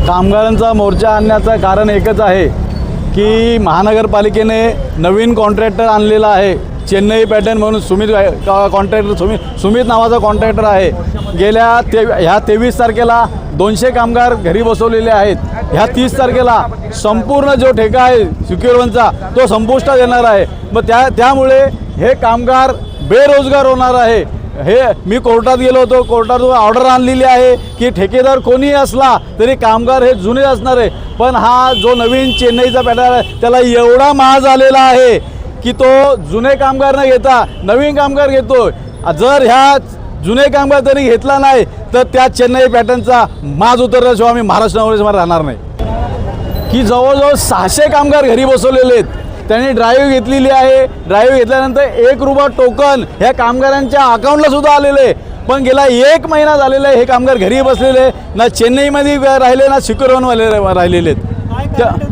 कामगारांचा मोर्चा आणण्याचं कारण एकच आहे की महानगरपालिकेने नवीन कॉन्ट्रॅक्टर आणलेला आहे, चेन्नई पॅटर्न म्हणून सुमित नावाचा कॉन्ट्रॅक्टर आहे। ह्या 23 तारखेला 200 कामगार घरी बसवलेले आहेत। ह्या 30 तारखेला संपूर्ण जो ठेका आहे सिक्युअर वनचा तो संपुष्टात येणार आहे। मग त्यामुळे हे कामगार बेरोजगार होणार आहे। हे मी कोर्टात गेलो होतो, कोर्टातून ऑर्डर आणलेली आहे की ठेकेदार कोणीही असला तरी कामगार हे जुने असणार आहे। पण हा जो नवीन चेन्नईचा पॅटर्न आहे त्याला एवढा महाग झालेला आहे की तो जुने कामगार न घेता नवीन कामगार घेतो। जर ह्या जुने कामगार तरी घेतला नाही तर त्या चेन्नई पॅटर्नचा माज उतरल्याशिवाय आम्ही महाराष्ट्र नवरेसमध्ये राहणार नाही। की जवळजवळ 600 कामगार घरी बसवलेले आहेत, त्यांनी ड्राईव्ह घेतलेली आहे। ड्राईव्ह घेतल्यानंतर 1 रुपया टोकन ह्या कामगारांच्या अकाउंटला सुद्धा आलेले, पण गेला 1 महिना झालेला आहे हे कामगार घरी बसलेले, ना चेन्नईमध्ये राहिले ना सिक्युअर वनवाले राहिलेले आहेत।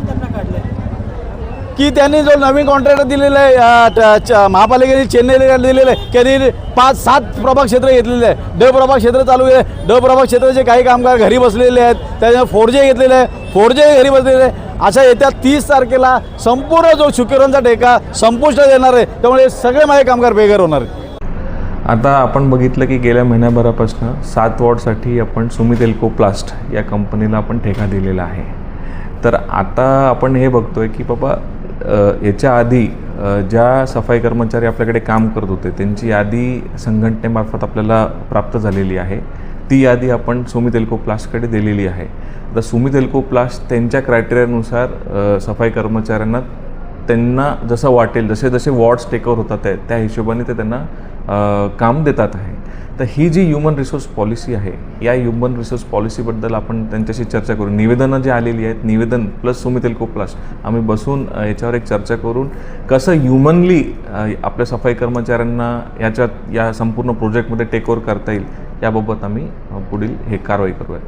की त्यांनी जो नवीन कॉन्ट्रॅक्टर दिलेला आहे महापालिकेने चेन्नईला दिलेलं आहे, त्यांनी 5-7 प्रभाग क्षेत्र घेतलेले आहे। ड प्रभाग क्षेत्र चालू आहे, ड प्रभाग क्षेत्राचे काही कामगार घरी बसलेले आहेत, त्याच्यामुळे 4G घेतलेले आहे, 4G घरी बसलेले आहे। अशा येत्या 30 तारखेला संपूर्ण जो शुक्रांचा ठेका संपुष्टात येणार आहे, त्यामुळे सगळे माझे कामगार बेघर होणार आहेत। आता आपण बघितलं की गेल्या महिन्याभरापासून 7 वॉर्डसाठी आपण सुमित एल्को प्लास्ट या कंपनीला आपण ठेका दिलेला आहे। तर आता आपण हे बघतोय की बाबा याच्या आधी ज्या सफाई कर्मचारी आपल्याकडे काम करत होते त्यांची यादी संघटनेमार्फत आपल्याला प्राप्त झालेली आहे। ती यादी आपण सुमित एल्को प्लास्टकडे दिलेली आहे। तर सुमित एल्को प्लास्ट त्यांच्या क्रायटेरियानुसार सफाई कर्मचाऱ्यांना त्यांना जसं वाटेल जसे वॉर्ड्स टेकओव्हर होतात त्या हिशोबाने ते त्यांना काम देतात आहे। तर ही जी ह्युमन रिसोर्स पॉलिसी आहे, या ह्युमन रिसोर्स पॉलिसीबद्दल आपण त्यांच्याशी चर्चा करू। निवेदनं जी आलेली आहेत, निवेदन प्लस सुमित एल्को प्लास्ट, आम्ही बसून याच्यावर एक चर्चा करून कसं ह्युमनली आपल्या सफाई कर्मचाऱ्यांना या संपूर्ण प्रोजेक्टमध्ये टेक ओव्हर करता येईल याबाबत आम्ही पुढील कारवाई करूया।